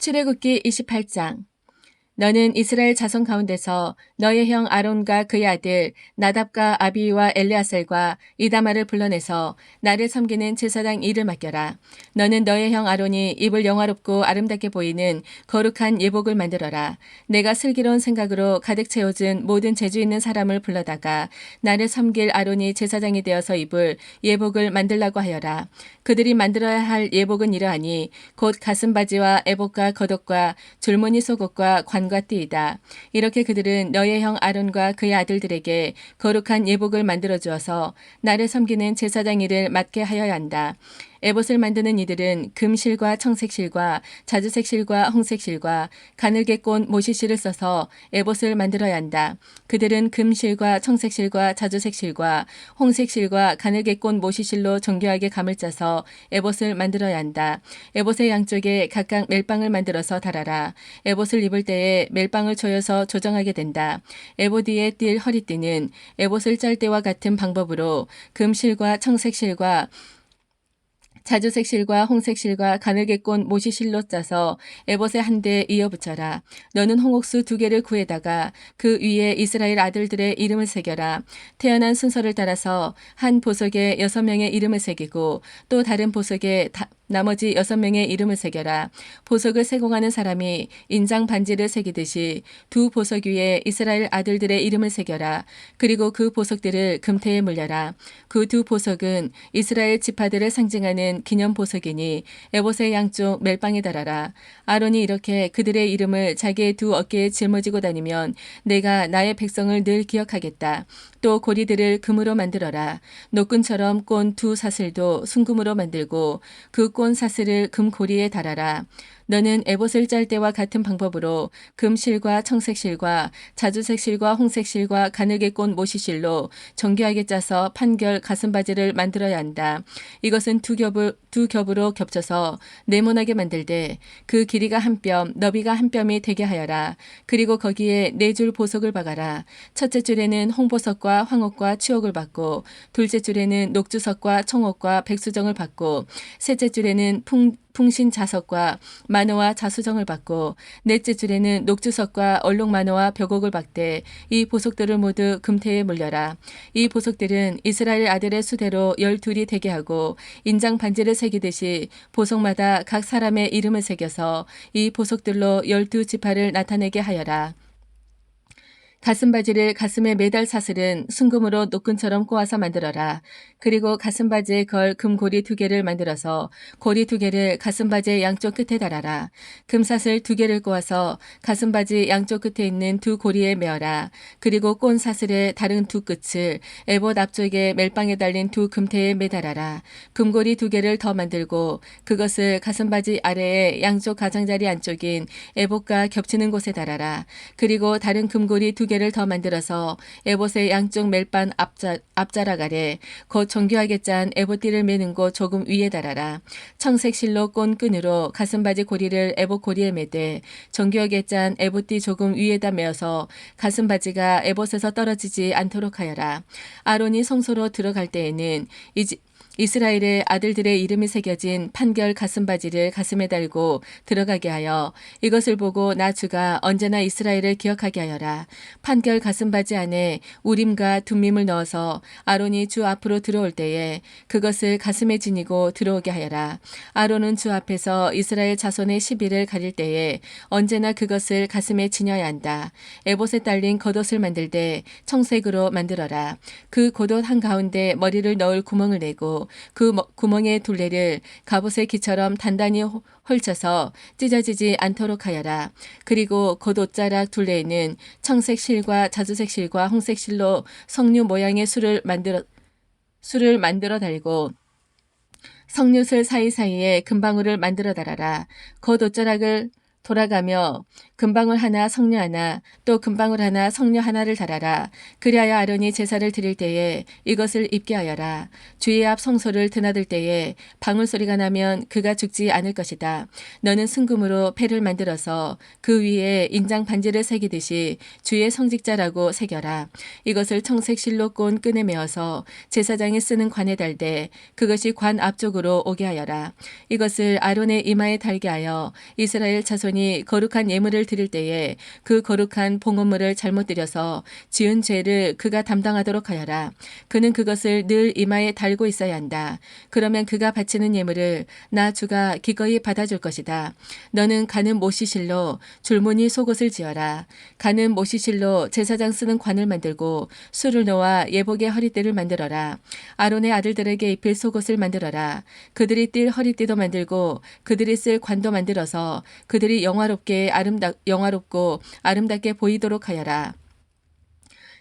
출애굽기 28장. 너는 이스라엘 자손 가운데서 너의 형 아론과 그의 아들 나답과 아비이와 엘르아살과 이다말을 불러내서 나를 섬기는 제사장 일을 맡겨라. 너는 너의 형 아론이 입을 영화롭고 아름답게 보이는 거룩한 예복을 만들어라. 내가 슬기로운 생각으로 가득 채워진 모든 재주 있는 사람을 불러다가 나를 섬길 아론이 제사장이 되어서 입을 예복을 만들라고 하여라. 그들이 만들어야 할 예복은 이러하니 곧 가슴바지와 에봇과 겉옷과 줄무늬 속옷과 관과 띠이다. 이렇게 그들은 너의 형 아론과 그의 아들들에게 거룩한 예복을 만들어 주어서 나를 섬기는 제사장 일을 맡게 하여야 한다. 에봇을 만드는 이들은 금실과 청색실과 자주색실과 홍색실과 가늘게 꼰 모시실을 써서 에봇을 만들어야 한다. 그들은 금실과 청색실과 자주색실과 홍색실과 가늘게 꼰 모시실로 정교하게 감을 짜서 에봇을 만들어야 한다. 에봇의 양쪽에 각각 멜빵을 만들어서 달아라. 에봇을 입을 때에 멜빵을 조여서 조정하게 된다. 에봇 위에 띌 허리띠는 에봇을 짤 때와 같은 방법으로 금실과 청색실과 자주색실과 홍색실과 가늘게 꼰 모시실로 짜서 에봇에 한 대 이어 붙여라. 너는 홍옥수 2개를 구해다가 그 위에 이스라엘 아들들의 이름을 새겨라. 태어난 순서를 따라서 한 보석에 6명의 이름을 새기고 또 다른 보석에 나머지 6명의 이름을 새겨라. 보석을 세공하는 사람이 인장 반지를 새기듯이 2 보석 위에 이스라엘 아들들의 이름을 새겨라. 그리고 그 보석들을 금태에 물려라. 그 2 보석은 이스라엘 지파들을 상징하는 기념 보석이니 에봇의 양쪽 멜빵에 달아라. 아론이 이렇게 그들의 이름을 자기의 2 어깨에 짊어지고 다니면 내가 나의 백성을 늘 기억하겠다. 또 고리들을 금으로 만들어라. 노끈처럼 꼰 2 사슬도 순금으로 만들고 그 꼰 사슬을 금고리에 달아라. 너는 에봇을 짤 때와 같은 방법으로 금실과 청색실과 자주색실과 홍색실과 가늘게 꼰 모시실로 정교하게 짜서 판결 가슴바지를 만들어야 한다. 이것은 두 겹으로 겹쳐서 네모나게 만들되 그 길이가 1뼘, 너비가 1뼘이 되게 하여라. 그리고 거기에 4줄 보석을 박아라. 첫째 줄에는 홍보석과 황옥과 추옥을 받고 둘째 줄에는 녹주석과 청옥과 백수정을 받고 셋째 줄에는 풍신자석과 만호와 자수정을 받고 넷째 줄에는 녹주석과 얼룩만호와 벽옥을 박되 이 보석들을 모두 금태에 물려라. 이 보석들은 이스라엘 아들의 수대로 12이 되게 하고 인장 반지를 새기듯이 보석마다 각 사람의 이름을 새겨서 이 보석들로 12지파를 나타내게 하여라. 가슴바지를 가슴에 매달 사슬은 순금으로 노끈처럼 꼬아서 만들어라. 그리고 가슴바지에 걸 금고리 2개를 만들어서 고리 2개를 가슴바지의 양쪽 끝에 달아라. 금사슬 2개를 꼬아서 가슴바지 양쪽 끝에 있는 2 고리에 메어라. 그리고 꼰 사슬의 다른 2 끝을 에봇 앞쪽에 멜빵에 달린 2 금태에 매달아라. 금고리 2개를 더 만들고 그것을 가슴바지 아래에 양쪽 가장자리 안쪽인 에봇과 겹치는 곳에 달아라. 그리고 다른 금고리 2개를 더 만들어서 에봇의 양쪽 멜빵 앞자락 아래 곧 정교하게 짠 에봇띠를 매는 곳 조금 위에 달아라. 청색 실로 꼰 끈으로 가슴바지 고리를 에봇 고리에 매되 정교하게 짠 에봇띠 조금 위에다 메어서 가슴바지가 에봇에서 떨어지지 않도록 하여라. 아론이 성소로 들어갈 때에는 이스라엘의 아들들의 이름이 새겨진 판결 가슴바지를 가슴에 달고 들어가게 하여 이것을 보고 나 주가 언제나 이스라엘을 기억하게 하여라. 판결 가슴바지 안에 우림과 둠밈을 넣어서 아론이 주 앞으로 들어올 때에 그것을 가슴에 지니고 들어오게 하여라. 아론은 주 앞에서 이스라엘 자손의 시비를 가릴 때에 언제나 그것을 가슴에 지녀야 한다. 에봇에 딸린 겉옷을 만들 때 청색으로 만들어라. 그 겉옷 한가운데 머리를 넣을 구멍을 내고 그 구멍의 둘레를 갑옷의 기처럼 단단히 헐쳐서 찢어지지 않도록 하여라. 그리고 겉옷자락 둘레에는 청색 실과 자주색 실과 홍색 실로 석류 모양의 술을 만들어 달고 석류슬 사이사이에 금방울을 만들어 달아라. 겉옷자락을 돌아가며 금방울 하나 석류 하나 또 금방울 하나 석류 하나를 달아라. 그리하여 아론이 제사를 드릴 때에 이것을 입게 하여라. 주의 앞 성소를 드나들 때에 방울 소리가 나면 그가 죽지 않을 것이다. 너는 순금으로 패를 만들어서 그 위에 인장 반지를 새기듯이 주의 성직자라고 새겨라. 이것을 청색 실로 꼰 끈에 메어서 제사장이 쓰는 관에 달되 그것이 관 앞쪽으로 오게 하여라. 이것을 아론의 이마에 달게 하여 이스라엘 자손 자손이 거룩한 예물을 드릴 때에 그 거룩한 봉헌물을 잘못 드려서 지은 죄를 그가 담당하도록 하여라. 그는 그것을 늘 이마에 달고 있어야 한다. 그러면 그가 바치는 예물을 나 주가 기꺼이 받아줄 것이다. 너는 가는 모시실로 줄무늬 속옷을 지어라. 가는 모시실로 제사장 쓰는 관을 만들고 술을 놓아 예복의 허리띠를 만들어라. 아론의 아들들에게 입힐 속옷을 만들어라. 그들이 띨 허리띠도 만들고 그들이 쓸 관도 만들어서 그들이 영화롭고 아름답게 보이도록 하여라.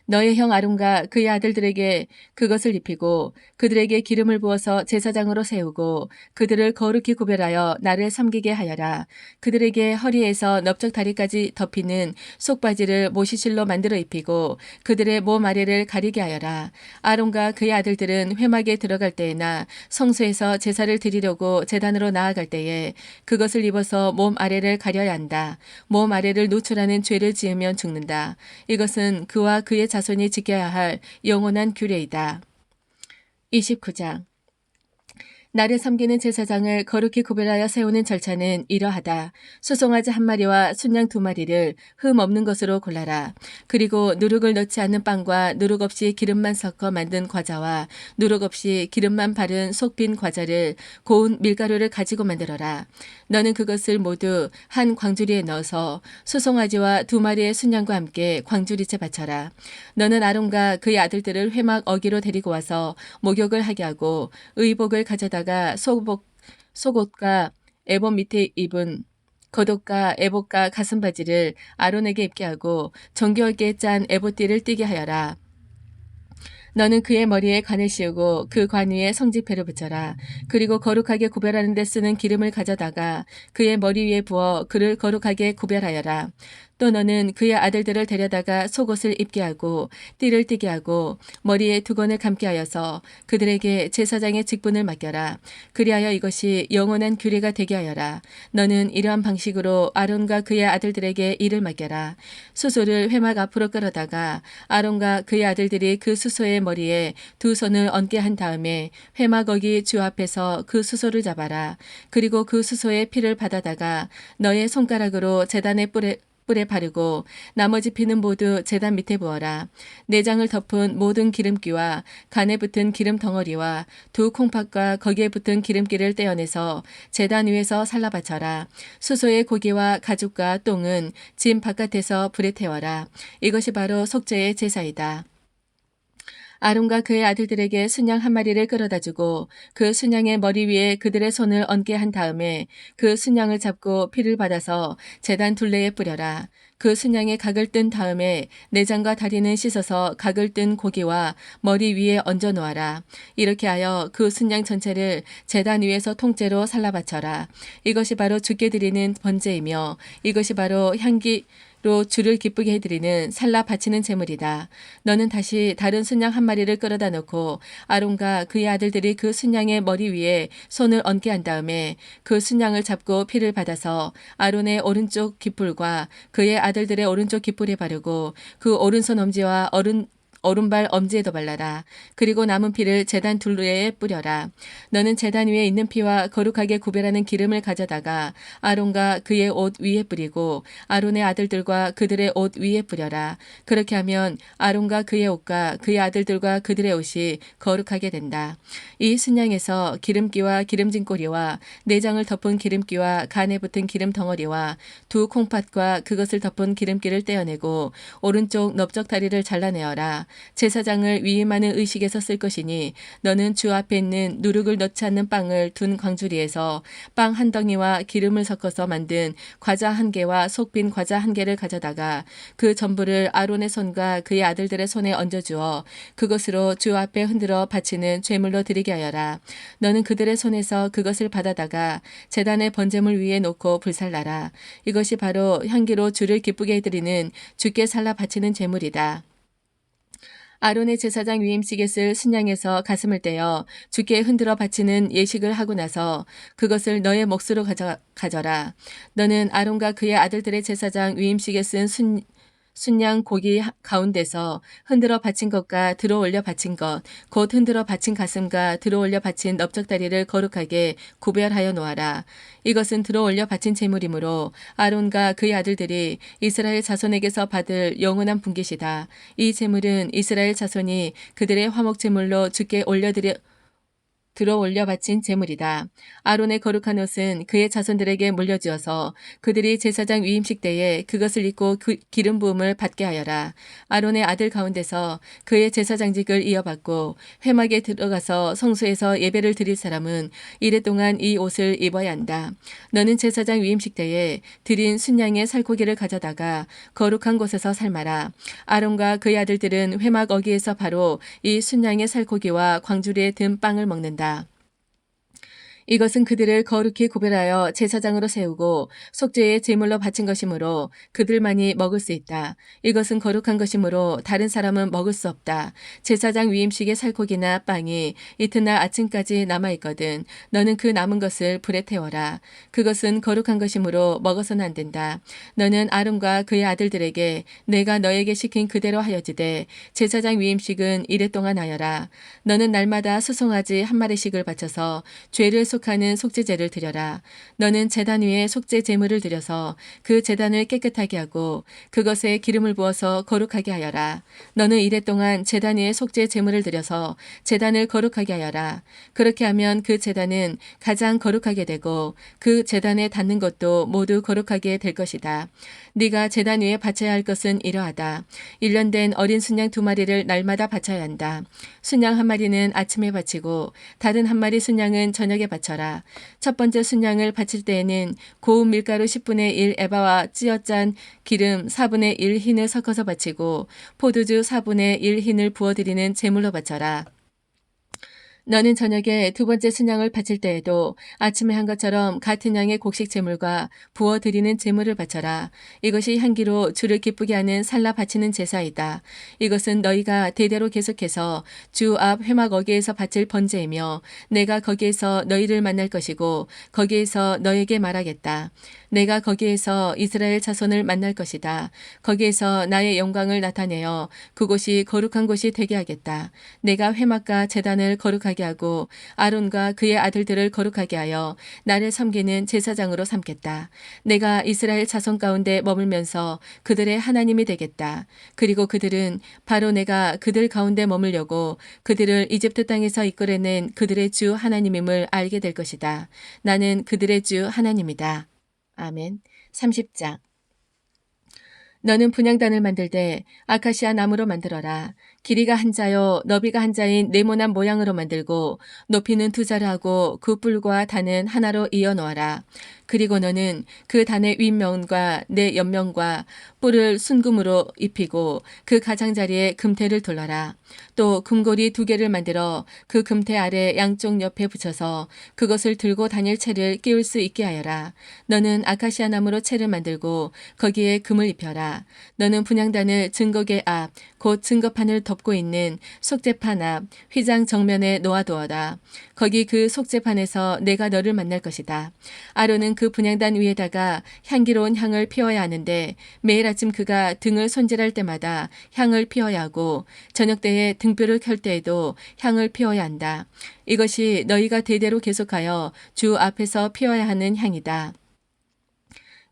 너의 형 아론과 그의 아들들에게 그것을 입히고 그들에게 기름을 부어서 제사장으로 세우고 그들을 거룩히 구별하여 나를 섬기게 하여라. 그들에게 허리에서 넓적 다리까지 덮이는 속바지를 모시실로 만들어 입히고 그들의 몸 아래를 가리게 하여라. 아론과 그의 아들들은 회막에 들어갈 때에나 성소에서 제사를 드리려고 제단으로 나아갈 때에 그것을 입어서 몸 아래를 가려야 한다. 몸 아래를 노출하는 죄를 지으면 죽는다. 이것은 그와 그의 자손이 지켜야 할 영원한 규례이다. 29장 나를 섬기는 제사장을 거룩히 구별하여 세우는 절차는 이러하다. 수송아지 1마리와 순양 2마리를 흠 없는 것으로 골라라. 그리고 누룩을 넣지 않는 빵과 누룩 없이 기름만 섞어 만든 과자와 누룩 없이 기름만 바른 속 빈 과자를 고운 밀가루를 가지고 만들어라. 너는 그것을 모두 한 광주리에 넣어서 수송아지와 2마리의 순양과 함께 광주리째 바쳐라. 너는 아론과 그의 아들들을 회막 어기로 데리고 와서 목욕을 하게 하고 의복을 가져다가 속옷과 에봇 밑에 입은 겉옷과 에봇과 가슴바지를 아론에게 입게 하고 정교하게 짠 에봇띠를 띠게 하여라. 너는 그의 머리에 관을 씌우고 그 관 위에 성지패를 붙여라. 그리고 거룩하게 구별하는 데 쓰는 기름을 가져다가 그의 머리 위에 부어 그를 거룩하게 구별하여라. 또 너는 그의 아들들을 데려다가 속옷을 입게 하고 띠를 띠게 하고 머리에 두건을 감게 하여서 그들에게 제사장의 직분을 맡겨라. 그리하여 이것이 영원한 규례가 되게 하여라. 너는 이러한 방식으로 아론과 그의 아들들에게 일을 맡겨라. 수소를 회막 앞으로 끌어다가 아론과 그의 아들들이 그 수소의 머리에 2 손을 얹게 한 다음에 회막 어기 주 앞에서 그 수소를 잡아라. 그리고 그 수소의 피를 받아다가 너의 손가락으로 제단의 뿔에 바르고 나머지 피는 모두 제단 밑에 부어라. 내장을 덮은 모든 기름기와 간에 붙은 기름 덩어리와 2 콩팥과 거기에 붙은 기름기를 떼어내서 제단 위에서 살라 바쳐라. 수소의 고기와 가죽과 똥은 진 바깥에서 불에 태워라. 이것이 바로 속죄의 제사이다. 아론과 그의 아들들에게 순양 1마리를 끌어다 주고 그 순양의 머리 위에 그들의 손을 얹게 한 다음에 그 순양을 잡고 피를 받아서 제단 둘레에 뿌려라. 그 순양의 각을 뜬 다음에 내장과 다리는 씻어서 각을 뜬 고기와 머리 위에 얹어 놓아라. 이렇게 하여 그 순양 전체를 제단 위에서 통째로 살라 바쳐라. 이것이 바로 주께 드리는 번제이며 이것이 바로 로 주를 기쁘게 해드리는 살라 바치는 제물이다. 너는 다시 다른 순양 1마리를 끌어다 놓고 아론과 그의 아들들이 그 순양의 머리 위에 손을 얹게 한 다음에 그 순양을 잡고 피를 받아서 아론의 오른쪽 깃불과 그의 아들들의 오른쪽 깃불에 바르고 그 오른손 엄지와 오른발 엄지에도 발라라. 그리고 남은 피를 제단 둘레에 뿌려라. 너는 제단 위에 있는 피와 거룩하게 구별하는 기름을 가져다가 아론과 그의 옷 위에 뿌리고 아론의 아들들과 그들의 옷 위에 뿌려라. 그렇게 하면 아론과 그의 옷과 그의 아들들과 그들의 옷이 거룩하게 된다. 이 순양에서 기름기와 기름진 꼬리와 내장을 덮은 기름기와 간에 붙은 기름 덩어리와 2 콩팥과 그것을 덮은 기름기를 떼어내고 오른쪽 넓적 다리를 잘라내어라. 제사장을 위임하는 의식에서 쓸 것이니 너는 주 앞에 있는 누룩을 넣지 않는 빵을 둔 광주리에서 빵 1덩이와 기름을 섞어서 만든 과자 1개와 속 빈 과자 1개를 가져다가 그 전부를 아론의 손과 그의 아들들의 손에 얹어주어 그것으로 주 앞에 흔들어 바치는 제물로 드리게 하여라. 너는 그들의 손에서 그것을 받아다가 제단의 번제물 위에 놓고 불살라라. 이것이 바로 향기로 주를 기쁘게 해드리는 주께 살라 바치는 제물이다. 아론의 제사장 위임식에 쓸 순양에서 가슴을 떼어 주께 흔들어 바치는 예식을 하고 나서 그것을 너의 몫으로 가져라. 너는 아론과 그의 아들들의 제사장 위임식에 쓴 순양 고기 가운데서 흔들어 바친 것과 들어올려 바친 것, 곧 흔들어 바친 가슴과 들어올려 바친 넓적다리를 거룩하게 구별하여 놓아라. 이것은 들어올려 바친 제물이므로 아론과 그의 아들들이 이스라엘 자손에게서 받을 영원한 분깃이다. 이 제물은 이스라엘 자손이 그들의 화목 제물로 주께 들어 올려 바친 제물이다. 아론의 거룩한 옷은 그의 자손들에게 물려주어서 그들이 제사장 위임식 때에 그것을 입고 기름 부음을 받게 하여라. 아론의 아들 가운데서 그의 제사장직을 이어받고 회막에 들어가서 성소에서 예배를 드릴 사람은 이래 동안 이 옷을 입어야 한다. 너는 제사장 위임식 때에 드린 순양의 살코기를 가져다가 거룩한 곳에서 삶아라. 아론과 그의 아들들은 회막 어귀에서 바로 이 순양의 살코기와 광주리에 든 빵을 먹는다. 이것은 그들을 거룩히 구별하여 제사장으로 세우고 속죄의 제물로 바친 것이므로 그들만이 먹을 수 있다. 이것은 거룩한 것이므로 다른 사람은 먹을 수 없다. 제사장 위임식의 살코기나 빵이 이튿날 아침까지 남아있거든 너는 그 남은 것을 불에 태워라. 그것은 거룩한 것이므로 먹어서는 안 된다. 너는 아론과 그의 아들들에게 내가 너에게 시킨 그대로 하여지되 제사장 위임식은 이래 동안 하여라. 너는 날마다 수송아지 한 마리씩을 바쳐서 죄를 속하는 속죄제를 드려라. 너는 제단 위에 속죄 제물을 드려서 그 제단을 깨끗하게 하고 그것에 기름을 부어서 거룩하게 하여라. 너는 이래 동안 제단 위에 속죄 제물을 드려서 제단을 거룩하게 하여라. 그렇게 하면 그 제단은 가장 거룩하게 되고 그 제단에 닿는 것도 모두 거룩하게 될 것이다. 네가 제단 위에 바쳐야 할 것은 이러하다. 1년 된 어린 순양 2마리를 날마다 바쳐야 한다. 순양 1마리는 아침에 바치고 다른 1마리 순양은 저녁에 바쳐라. 첫 번째 순양을 바칠 때에는 고운 밀가루 10분의 1 에바와 찌어 짠 기름 4분의 1 흰을 섞어서 바치고 포도주 4분의 1 흰을 부어드리는 제물로 바쳐라. 너는 저녁에 두 번째 순양을 바칠 때에도 아침에 한 것처럼 같은 양의 곡식 제물과 부어드리는 제물을 바쳐라. 이것이 향기로 주를 기쁘게 하는 살라 바치는 제사이다. 이것은 너희가 대대로 계속해서 주 앞 회막 어귀에서 바칠 번제이며 내가 거기에서 너희를 만날 것이고 거기에서 너에게 말하겠다. 내가 거기에서 이스라엘 자손을 만날 것이다. 거기에서 나의 영광을 나타내어 그곳이 거룩한 곳이 되게 하겠다. 내가 회막과 제단을 거룩하게 하고 아론과 그의 아들들을 거룩하게 하여 나를 섬기는 제사장으로 삼겠다. 내가 이스라엘 자손 가운데 머물면서 그들의 하나님이 되겠다. 그리고 그들은 바로 내가 그들 가운데 머물려고 그들을 이집트 땅에서 이끌어낸 그들의 주 하나님임을 알게 될 것이다. 나는 그들의 주 하나님이다. 아멘. 30장. 너는 분향단을 만들 때 아카시아 나무로 만들어라. 길이가 한 자요 너비가 한 자인 네모난 모양으로 만들고 높이는 2자를 하고 그 뿔과 단은 하나로 이어 놓아라. 그리고 너는 그 단의 윗면과 내 옆면과 뿔을 순금으로 입히고 그 가장자리에 금태를 둘러라. 또 금고리 2개를 만들어 그 금태 아래 양쪽 옆에 붙여서 그것을 들고 다닐 채를 끼울 수 있게 하여라. 너는 아카시아 나무로 채를 만들고 거기에 금을 입혀라. 너는 분향단을 증거계 앞 곧 증거판을 덮고 있는 속죄판 앞 휘장 정면에 놓아두어라. 거기 그 속죄판에서 내가 너를 만날 것이다. 아론은 그 분향단 위에다가 향기로운 향을 피워야 하는데 매일 아침 그가 등을 손질할 때마다 향을 피워야 하고 저녁 때에 등불을 켤 때에도 향을 피워야 한다. 이것이 너희가 대대로 계속하여 주 앞에서 피워야 하는 향이다.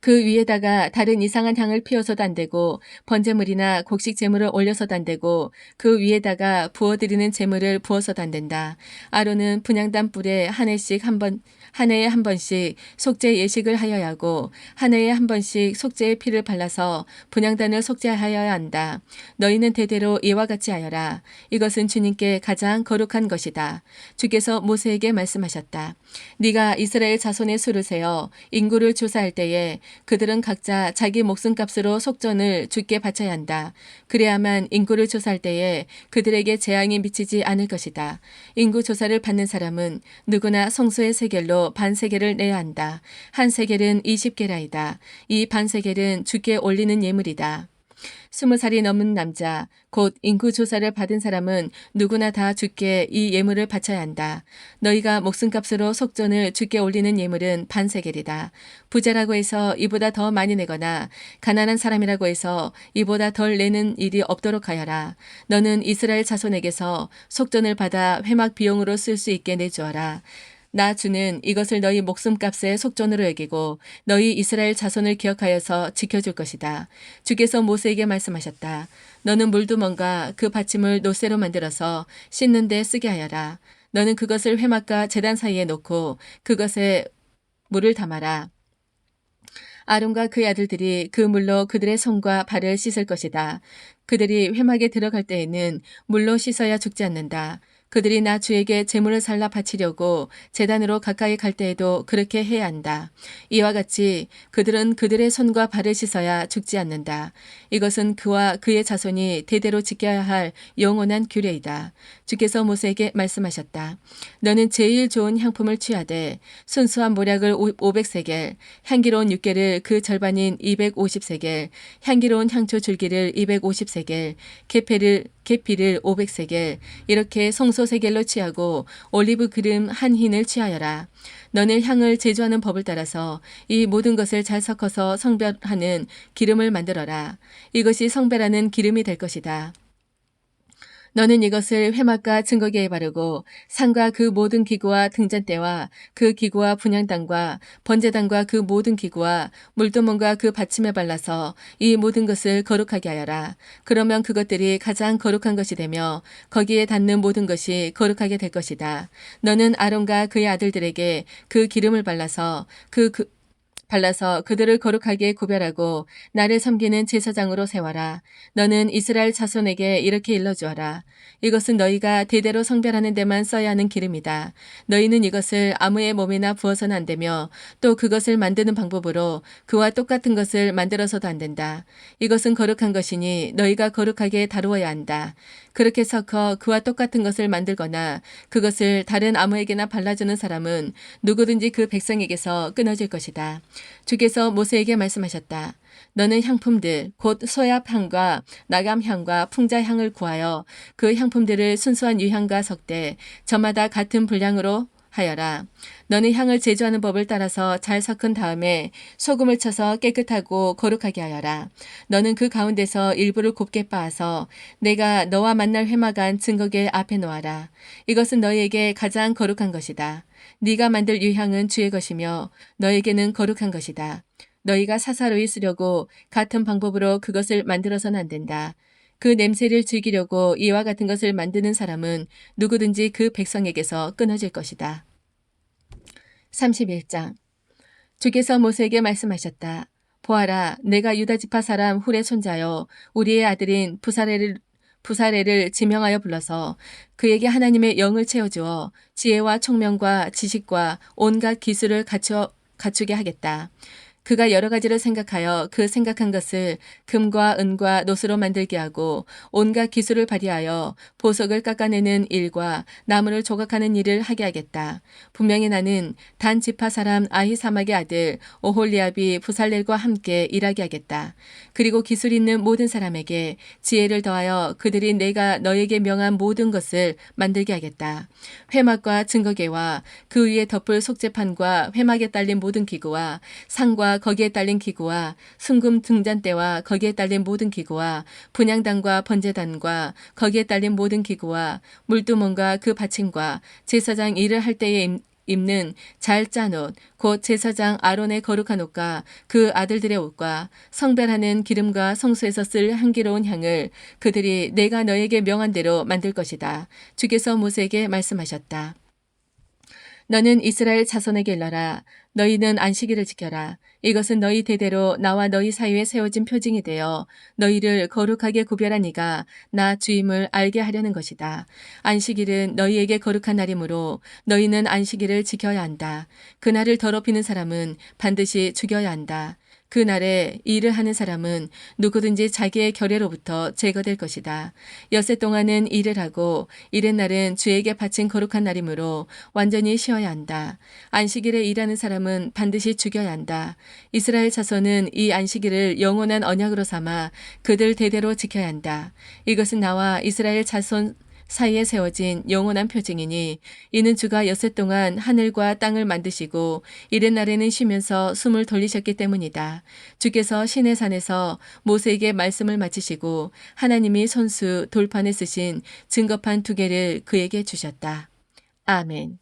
그 위에다가 다른 이상한 향을 피워서도 안 되고 번제물이나 곡식 제물을 올려서도 안 되고 그 위에다가 부어드리는 제물을 부어서도 안 된다. 아론은 분향단 뿔에 한 해에 한 번씩 속죄 예식을 하여야 하고 한 해에 한 번씩 속죄의 피를 발라서 분향단을 속죄하여야 한다. 너희는 대대로 이와 같이 하여라. 이것은 주님께 가장 거룩한 것이다. 주께서 모세에게 말씀하셨다. 네가 이스라엘 자손의 수를 세어 인구를 조사할 때에 그들은 각자 자기 목숨값으로 속전을 주께 바쳐야 한다. 그래야만 인구를 조사할 때에 그들에게 재앙이 미치지 않을 것이다. 인구 조사를 받는 사람은 누구나 성소의 세겔로 반세겔을 내야 한다. 한 세겔은 20게라이다. 이 반세겔은 주께 올리는 예물이다. 20살이 넘은 남자, 곧 인구조사를 받은 사람은 누구나 다 주께 이 예물을 바쳐야 한다. 너희가 목숨값으로 속전을 주께 올리는 예물은 반세겔이다. 부자라고 해서 이보다 더 많이 내거나 가난한 사람이라고 해서 이보다 덜 내는 일이 없도록 하여라. 너는 이스라엘 자손에게서 속전을 받아 회막 비용으로 쓸 수 있게 내주어라. 나 주는 이것을 너희 목숨값의 속전으로 여기고 너희 이스라엘 자손을 기억하여서 지켜줄 것이다. 주께서 모세에게 말씀하셨다. 너는 물두멍과 그 받침을 노쇠로 만들어서 씻는 데 쓰게 하여라. 너는 그것을 회막과 제단 사이에 놓고 그것에 물을 담아라. 아론과 그의 아들들이 그 물로 그들의 손과 발을 씻을 것이다. 그들이 회막에 들어갈 때에는 물로 씻어야 죽지 않는다. 그들이 나 주에게 제물을 살라 바치려고 제단으로 가까이 갈 때에도 그렇게 해야 한다. 이와 같이 그들은 그들의 손과 발을 씻어야 죽지 않는다. 이것은 그와 그의 자손이 대대로 지켜야 할 영원한 규례이다. 주께서 모세에게 말씀하셨다. 너는 제일 좋은 향품을 취하되 순수한 모략을 500세겔, 향기로운 육개를 그 절반인 250세겔, 향기로운 향초 줄기를 250세겔, 계피를 500세겔, 이렇게 성소세겔로 취하고 올리브 기름 한 흰을 취하여라. 너는 향을 제조하는 법을 따라서 이 모든 것을 잘 섞어서 성별하는 기름을 만들어라. 이것이 성별하는 기름이 될 것이다. 너는 이것을 회막과 증거기에 바르고 상과 그 모든 기구와 등잔대와 그 기구와 분향단과 번제단과 그 모든 기구와 물두멍과 그 받침에 발라서 이 모든 것을 거룩하게 하여라. 그러면 그것들이 가장 거룩한 것이 되며 거기에 닿는 모든 것이 거룩하게 될 것이다. 너는 아론과 그의 아들들에게 그 기름을 발라서 그들을 거룩하게 구별하고 나를 섬기는 제사장으로 세워라. 너는 이스라엘 자손에게 이렇게 일러주어라. 이것은 너희가 대대로 성별하는 데만 써야 하는 기름이다. 너희는 이것을 아무의 몸에나 부어서는 안 되며 또 그것을 만드는 방법으로 그와 똑같은 것을 만들어서도 안 된다. 이것은 거룩한 것이니 너희가 거룩하게 다루어야 한다. 그렇게 섞어 그와 똑같은 것을 만들거나 그것을 다른 아무에게나 발라주는 사람은 누구든지 그 백성에게서 끊어질 것이다. 주께서 모세에게 말씀하셨다. 너는 향품들 곧 소압향과 나감향과 풍자향을 구하여 그 향품들을 순수한 유향과 섞되 저마다 같은 분량으로 하여라. 너는 향을 제조하는 법을 따라서 잘 섞은 다음에 소금을 쳐서 깨끗하고 거룩하게 하여라. 너는 그 가운데서 일부를 곱게 빻아서 내가 너와 만날 회막안 증거궤 앞에 놓아라. 이것은 너희에게 가장 거룩한 것이다. 네가 만들 유향은 주의 것이며 너에게는 거룩한 것이다. 너희가 사사로이 쓰려고 같은 방법으로 그것을 만들어서는 안 된다. 그 냄새를 즐기려고 이와 같은 것을 만드는 사람은 누구든지 그 백성에게서 끊어질 것이다. 31장. 주께서 모세에게 말씀하셨다. 보아라, 내가 유다지파 사람 훌의 손자여 우리의 아들인 부사레를 지명하여 불러서 그에게 하나님의 영을 채워주어 지혜와 총명과 지식과 온갖 기술을 갖추게 하겠다. 그가 여러 가지를 생각하여 그 생각한 것을 금과 은과 노스로 만들게 하고 온갖 기술을 발휘하여 보석을 깎아내는 일과 나무를 조각하는 일을 하게 하겠다. 분명히 나는 단 지파 사람 아히사막의 아들 오홀리압이 부살렐과 함께 일하게 하겠다. 그리고 기술 있는 모든 사람에게 지혜를 더하여 그들이 내가 너에게 명한 모든 것을 만들게 하겠다. 회막과 증거궤와 그 위에 덮을 속죄판과 회막에 딸린 모든 기구와 상과 거기에 딸린 기구와 순금 등잔대와 거기에 딸린 모든 기구와 분향단과 번제단과 거기에 딸린 모든 기구와 물두멍과 그 받침과 제사장 일을 할 때에 입는 잘 짠 옷, 곧 제사장 아론의 거룩한 옷과 그 아들들의 옷과 성별하는 기름과 성소에서 쓸 향기로운 향을 그들이 내가 너에게 명한 대로 만들 것이다. 주께서 모세에게 말씀하셨다. 너는 이스라엘 자손에게 일러라. 너희는 안식일을 지켜라. 이것은 너희 대대로 나와 너희 사이에 세워진 표징이 되어 너희를 거룩하게 구별한 이가 나 주임을 알게 하려는 것이다. 안식일은 너희에게 거룩한 날이므로 너희는 안식일을 지켜야 한다. 그날을 더럽히는 사람은 반드시 죽여야 한다. 그 날에 일을 하는 사람은 누구든지 자기의 결례로부터 제거될 것이다. 엿새 동안은 일을 하고 이튿날은 주에게 바친 거룩한 날이므로 완전히 쉬어야 한다. 안식일에 일하는 사람은 반드시 죽여야 한다. 이스라엘 자손은 이 안식일을 영원한 언약으로 삼아 그들 대대로 지켜야 한다. 이것은 나와 이스라엘 자손 사이에 세워진 영원한 표징이니 이는 주가 엿새 동안 하늘과 땅을 만드시고 이튿날에는 쉬면서 숨을 돌리셨기 때문이다. 주께서 시내 산에서 모세에게 말씀을 마치시고 하나님이 손수 돌판에 쓰신 증거판 2개를 그에게 주셨다. 아멘.